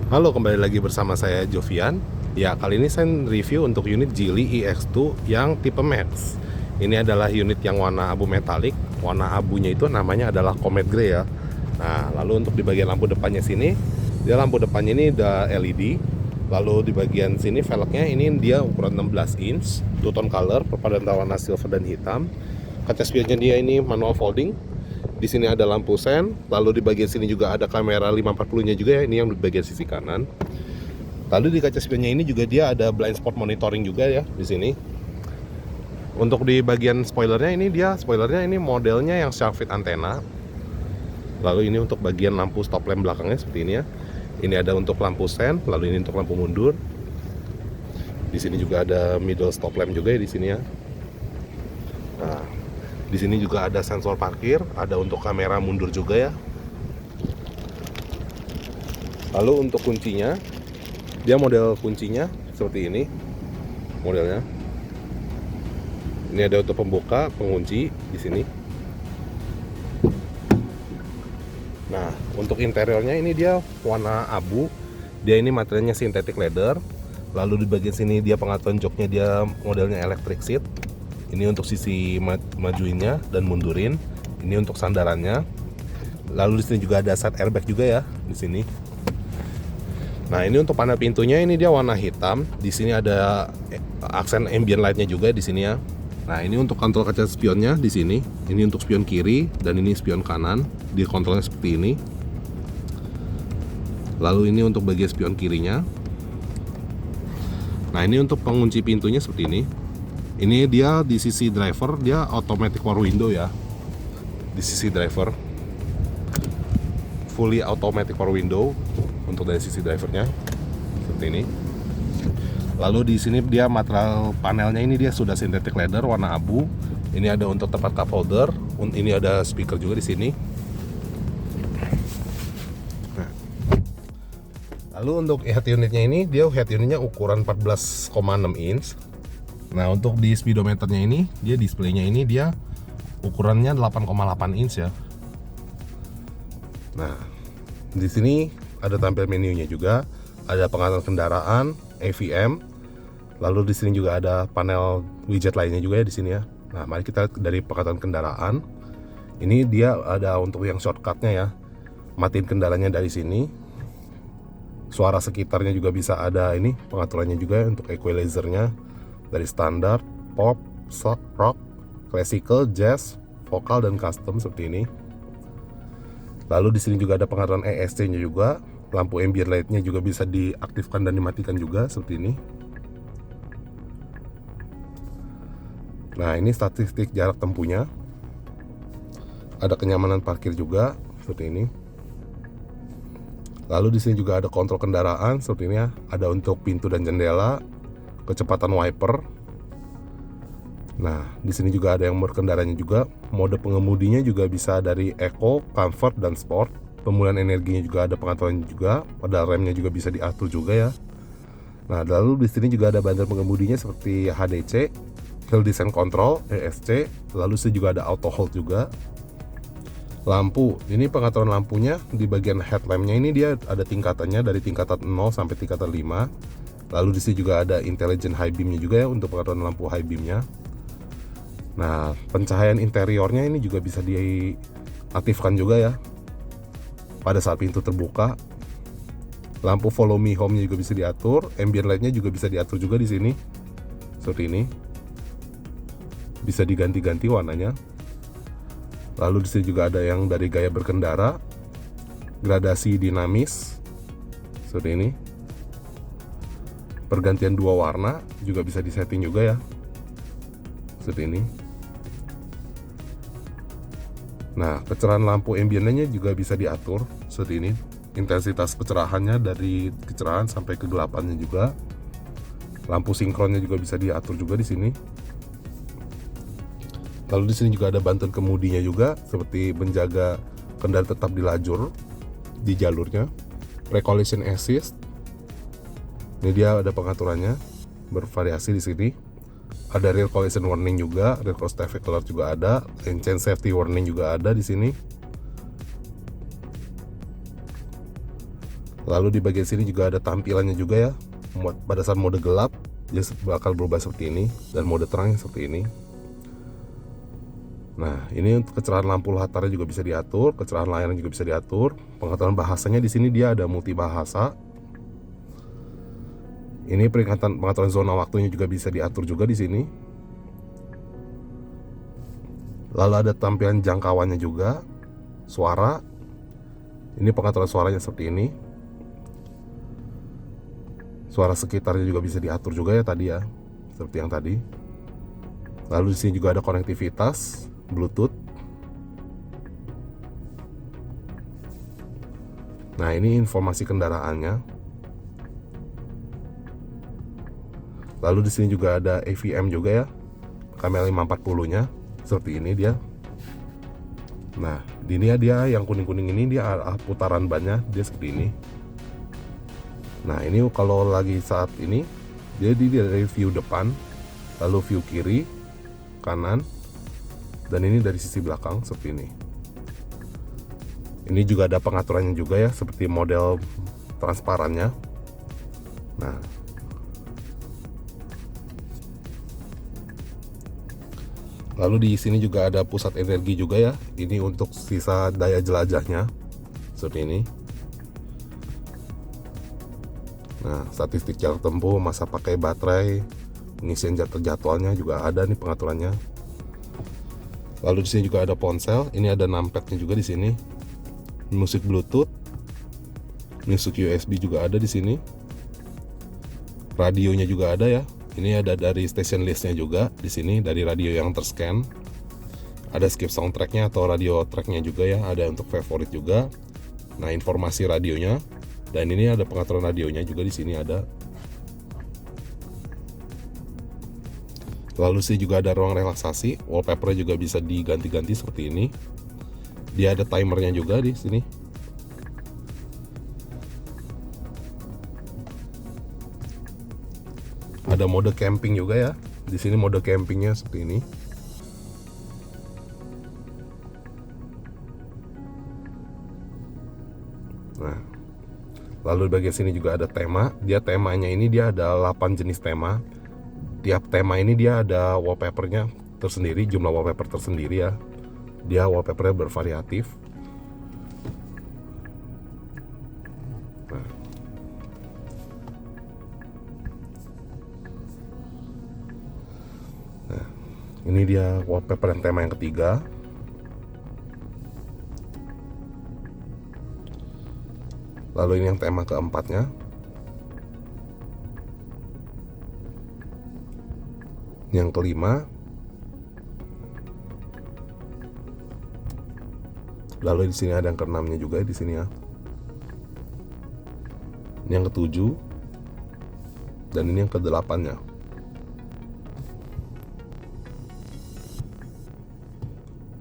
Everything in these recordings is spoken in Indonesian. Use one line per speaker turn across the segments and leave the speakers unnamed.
Halo, kembali lagi bersama saya Jovian. Ya, kali ini saya review untuk unit Geely EX2 yang tipe Max. Ini adalah unit yang warna abu metalik. Warna abunya itu namanya adalah Comet Grey ya. Nah, lalu untuk di bagian lampu depannya sini, dia lampu depannya ini udah LED. Lalu di bagian sini velgnya ini dia ukuran 16 inch, two tone color, perpaduan warna silver dan hitam. Kaca spionnya dia ini manual folding. Di sini ada lampu sen, lalu di bagian sini juga ada kamera 540-nya juga ya, ini yang di bagian sisi kanan. Lalu di kaca spionnya ini juga dia ada blind spot monitoring juga ya di sini. Untuk di bagian spoilernya ini modelnya yang shark fin antena. Lalu ini untuk bagian lampu stop lamp belakangnya seperti ini ya. Ini ada untuk lampu sen, lalu ini untuk lampu mundur. Di sini juga ada middle stop lamp juga ya di sini ya. Nah, di sini juga ada sensor parkir, ada untuk kamera mundur juga ya. Lalu untuk kuncinya, dia model kuncinya seperti ini modelnya. Ini ada untuk pembuka, pengunci di sini. Nah, untuk interiornya ini dia warna abu. Dia ini materialnya synthetic leather. Lalu di bagian sini dia pengaturan joknya dia modelnya electric seat. Ini untuk sisi majuinnya dan mundurin. Ini untuk sandarannya. Lalu di sini juga ada side airbag juga ya di sini. Nah, ini untuk panel pintunya ini dia warna hitam. Di sini ada aksen ambient lightnya juga di sini ya. Nah, ini untuk kontrol kaca spionnya di sini. Ini untuk spion kiri dan ini spion kanan. Di kontrolnya seperti ini. Lalu ini untuk bagian spion kirinya. Nah, ini untuk pengunci pintunya seperti ini. Ini dia di sisi driver, dia automatic power window ya. Di sisi driver fully automatic power window untuk dari sisi drivernya seperti ini. Lalu di sini dia material panelnya ini dia sudah synthetic leather warna abu. Ini ada untuk tempat cup holder. Ini ada speaker juga di sini. Nah, lalu untuk head unitnya ini dia head unitnya ukuran 14,6 inch. Nah, untuk di speedometernya ini dia displaynya ini dia ukurannya 8,8 inch ya. Nah, di sini ada tampil menunya juga, ada pengaturan kendaraan, AVM. Lalu di sini juga ada panel widget lainnya juga ya di sini ya. Nah, mari kita dari pengaturan kendaraan. Ini dia ada untuk yang shortcutnya ya. Matiin kendaraannya dari sini. Suara sekitarnya juga bisa ada ini pengaturannya juga untuk equalizernya. Dari standar, pop, rock, classical, jazz, vokal dan custom seperti ini. Lalu di sini juga ada pengaturan ESC-nya juga, lampu ambient light-nya juga bisa diaktifkan dan dimatikan juga seperti ini. Nah, ini statistik jarak tempuhnya. Ada kenyamanan parkir juga seperti ini. Lalu di sini juga ada kontrol kendaraan seperti ini ya, ada untuk pintu dan jendela. Kecepatan wiper. Nah, di sini juga ada yang berkendaranya juga. Mode pengemudinya juga bisa dari Eco, Comfort, dan Sport. Pemulihan energinya juga ada pengaturan juga. Pedal remnya juga bisa diatur juga ya. Nah, lalu di sini juga ada bandar pengemudinya seperti HDC, Hill Descent Control, ESC. Lalu sini juga ada Auto Hold juga. Lampu, ini pengaturan lampunya di bagian headlampnya ini dia ada tingkatannya dari tingkatan 0 sampai tingkatan 5. Lalu di sini juga ada intelligent high beamnya juga ya untuk pengaturan lampu high beamnya. Nah, pencahayaan interiornya ini juga bisa diaktifkan juga ya pada saat pintu terbuka. Lampu follow me home-nya juga bisa diatur, ambient light-nya juga bisa diatur juga di sini. Seperti ini. Bisa diganti-ganti warnanya. Lalu di sini juga ada yang dari gaya berkendara, gradasi dinamis. Seperti ini. Pergantian dua warna juga bisa disetting juga ya seperti ini. Nah, kecerahan lampu ambientnya juga bisa diatur seperti ini. Intensitas kecerahannya dari kecerahan sampai kegelapannya juga. Lampu sinkronnya juga bisa diatur juga di sini. Lalu di sini juga ada bantuan kemudinya juga seperti menjaga kendaraan tetap di jalurnya. Pre-collision assist. Ini dia ada pengaturannya bervariasi di sini. Ada rear collision warning juga, rear cross traffic alert juga ada, lane change safety warning juga ada di sini. Lalu di bagian sini juga ada tampilannya juga ya. Pada saat mode gelap dia bakal berubah seperti ini, dan mode terang seperti ini. Nah, ini untuk kecerahan lampu latarnya juga bisa diatur, kecerahan layar juga bisa diatur. Pengaturan bahasanya di sini dia ada multi bahasa. Ini pengaturan zona waktunya juga bisa diatur juga di sini. Lalu ada tampilan jangkauannya juga, suara. Ini pengaturan suaranya seperti ini. Suara sekitarnya juga bisa diatur juga ya tadi ya, seperti yang tadi. Lalu di sini juga ada konektivitas Bluetooth. Nah, ini informasi kendaraannya. Lalu di sini juga ada AVM juga ya, kamera 540-nya seperti ini dia. Nah, di ini dia yang kuning-kuning ini dia putaran bannya dia seperti ini. Nah, ini kalau lagi saat ini dia dari view depan, lalu view kiri, kanan, dan ini dari sisi belakang seperti ini. Ini juga ada pengaturannya juga ya, seperti model transparannya. Nah, lalu di sini juga ada pusat energi juga ya. Ini untuk sisa daya jelajahnya seperti ini. Nah, statistik jarak tempuh, masa pakai baterai, pengisian jadwalnya juga ada nih pengaturannya. Lalu di sini juga ada ponsel, ini ada numpadnya juga di sini. Musik Bluetooth, musik USB juga ada di sini. Radionya juga ada ya. Ini ada dari station listnya juga di sini, dari radio yang terscan. Ada skip soundtracknya atau radio tracknya juga ya, ada untuk favorit juga. Nah, informasi radionya, dan ini ada pengaturan radionya juga di sini ada. Lalu sih juga ada ruang relaksasi, wallpaper juga bisa diganti-ganti seperti ini. Dia ada timernya juga di sini. Ada mode camping juga ya. Di sini mode campingnya seperti ini. Nah, lalu di bagian sini juga ada tema. Dia temanya ini dia ada 8 jenis tema. Tiap tema ini dia ada wallpapernya tersendiri, jumlah wallpaper tersendiri ya. Dia wallpapernya bervariatif. Nah, ini dia wallpaper yang tema yang ketiga. Lalu ini yang tema keempatnya. Yang kelima. Lalu di sini ada yang keenamnya juga di sini ya. Ini yang ketujuh. Dan ini yang kedelapannya.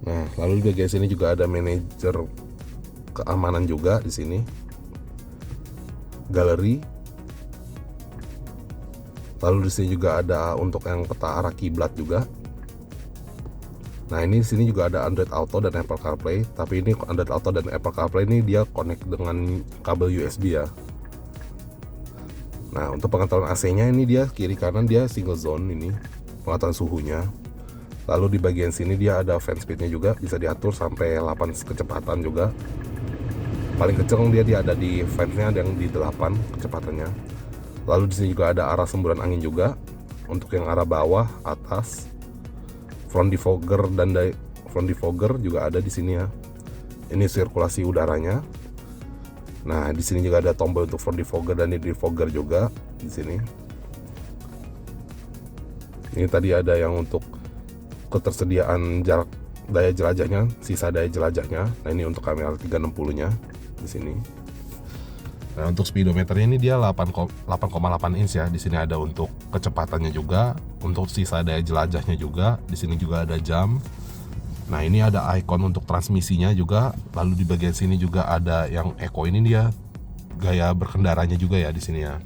Nah, lalu di bagian sini juga ada manajer keamanan juga di sini. Galeri. Lalu di sini juga ada untuk yang peta arah kiblat juga. Nah, ini di sini juga ada Android Auto dan Apple CarPlay, tapi ini Android Auto dan Apple CarPlay ini dia connect dengan kabel USB ya. Nah, untuk pengaturan AC-nya ini dia kiri kanan dia single zone ini, pengaturan suhunya. Lalu di bagian sini dia ada fan speed-nya juga, bisa diatur sampai 8 kecepatan juga. Paling kenceng dia ada di fan-nya, ada yang di 8 kecepatannya. Lalu di sini juga ada arah semburan angin juga, untuk yang arah bawah, atas. Front defogger dan front defogger juga ada di sini ya. Ini sirkulasi udaranya. Nah, di sini juga ada tombol untuk front defogger dan defogger juga di sini. Ini tadi ada yang untuk ketersediaan jarak daya jelajahnya, sisa daya jelajahnya. Nah, ini untuk kamera 360-nya di sini. Nah, untuk speedometernya ini dia 8,8 inch ya. Di sini ada untuk kecepatannya juga, untuk sisa daya jelajahnya juga. Di sini juga ada jam. Nah, ini ada icon untuk transmisinya juga. Lalu di bagian sini juga ada yang eco, ini dia gaya berkendaranya juga ya di sini ya.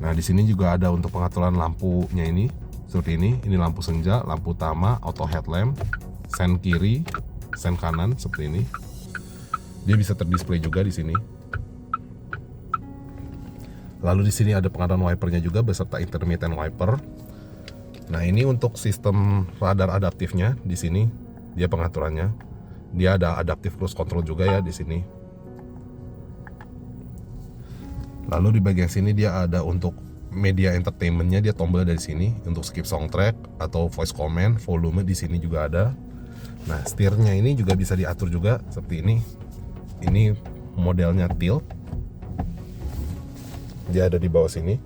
Nah, di sini juga ada untuk pengaturan lampunya ini seperti ini. Ini lampu senja, lampu utama, auto headlamp, sen kiri, sen kanan seperti ini. Dia bisa terdisplay juga di sini. Lalu di sini ada pengadaan wipernya juga beserta intermittent wiper. Nah, ini untuk sistem radar adaptifnya di sini. Dia pengaturannya. Dia ada adaptive cruise control juga ya di sini. Lalu di bagian sini dia ada untuk media entertainmentnya, dia tombolnya dari sini untuk skip soundtrack atau voice command, volume di sini juga ada. Nah, setirnya ini juga bisa diatur juga seperti ini. Ini modelnya tilt. Dia ada di bawah sini.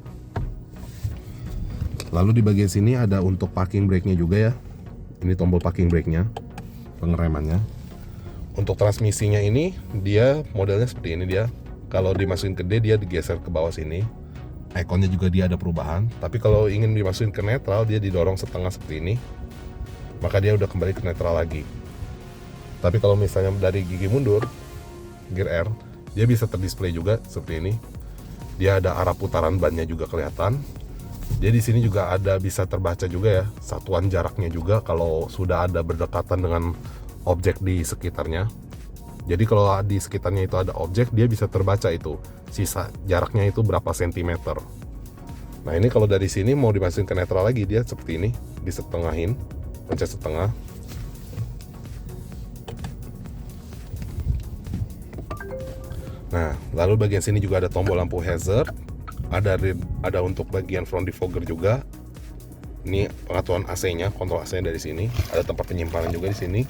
Lalu di bagian sini ada untuk parking brake-nya juga ya. Ini tombol parking brake-nya, pengeremannya. Untuk transmisinya ini dia modelnya seperti ini dia. Kalau dimasukin ke D dia digeser ke bawah sini. Ikonnya juga dia ada perubahan. Tapi kalau ingin dimasukin ke netral dia didorong setengah seperti ini. Maka dia udah kembali ke netral lagi. Tapi kalau misalnya dari gigi mundur, gear R, dia bisa terdisplay juga seperti ini. Dia ada arah putaran bannya juga kelihatan. Dia di sini juga ada bisa terbaca juga ya satuan jaraknya juga kalau sudah ada berdekatan dengan objek di sekitarnya. Jadi kalau di sekitarnya itu ada objek, dia bisa terbaca itu sisa jaraknya itu berapa sentimeter. Nah, ini kalau dari sini mau dimasukin ke netral lagi dia seperti ini, disetengahin, pencet setengah. Nah, lalu bagian sini juga ada tombol lampu hazard, ada untuk bagian front defogger juga. Ini pengaturan AC-nya, kontrol AC-nya dari sini. Ada tempat penyimpanan juga di sini.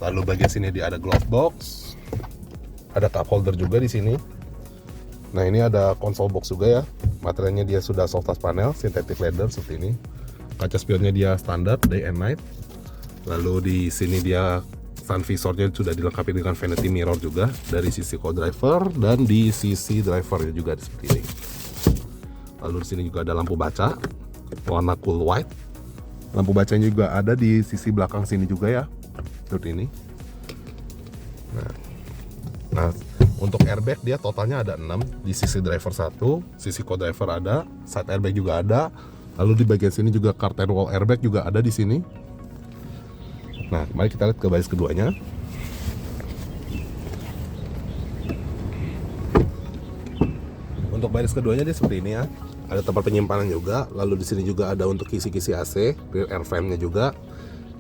Lalu bagian sini dia ada glove box, ada cup holder juga di sini. Nah, ini ada console box juga ya. Materialnya dia sudah soft touch panel, synthetic leather seperti ini. Kaca spionnya dia standar day and night. Lalu di sini dia sun visornya sudah dilengkapi dengan vanity mirror juga dari sisi co-driver dan di sisi drivernya juga seperti ini. Lalu di sini juga ada lampu baca warna cool white. Lampu bacanya juga ada di sisi belakang sini juga ya, seperti ini. Nah, untuk airbag dia totalnya ada 6 di sisi driver 1, sisi co-driver ada, side airbag juga ada. Lalu di bagian sini juga curtain wall airbag juga ada di sini. Nah, mari kita lihat ke baris keduanya. Untuk baris keduanya dia seperti ini ya. Ada tempat penyimpanan juga. Lalu di sini juga ada untuk kisi-kisi AC, rear air fan-nya juga.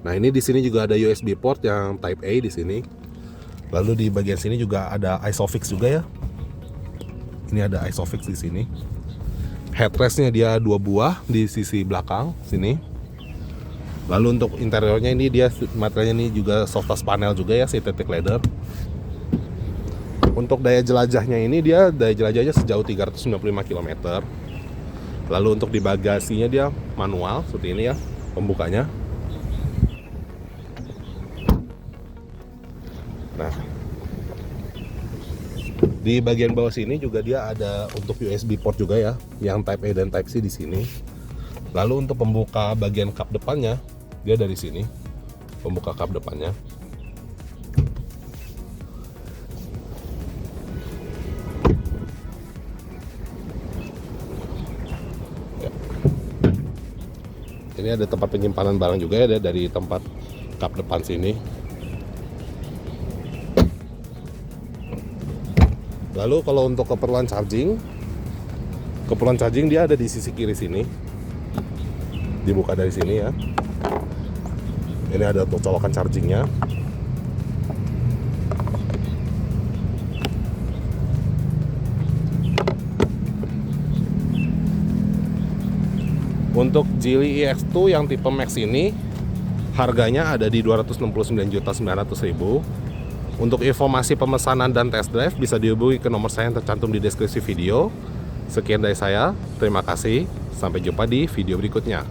Nah, ini di sini juga ada USB port yang Type A di sini. Lalu di bagian sini juga ada ISOFIX juga ya. Ini ada ISOFIX di sini. Headrest-nya dia 2 buah di sisi belakang sini. Lalu untuk interiornya ini dia materialnya ini juga soft touch panel juga ya, synthetic leather. Untuk daya jelajahnya ini dia daya jelajahnya sejauh 395 km. Lalu untuk di bagasinya dia manual seperti ini ya pembukanya. Nah, di bagian bawah sini juga dia ada untuk USB port juga ya, yang Type A dan Type C di sini. Lalu untuk pembuka bagian kap depannya dia dari sini, pembuka kap depannya. Ya. Ini ada tempat penyimpanan barang juga ya dari tempat kap depan sini. Lalu kalau untuk keperluan charging dia ada di sisi kiri sini. Dibuka dari sini ya. Ini ada untuk colokan chargingnya. Untuk Geely EX2 yang tipe Max ini harganya ada di 269.900.000. Untuk informasi pemesanan dan test drive bisa dihubungi ke nomor saya yang tercantum di deskripsi video. Sekian dari saya, terima kasih. Sampai jumpa di video berikutnya.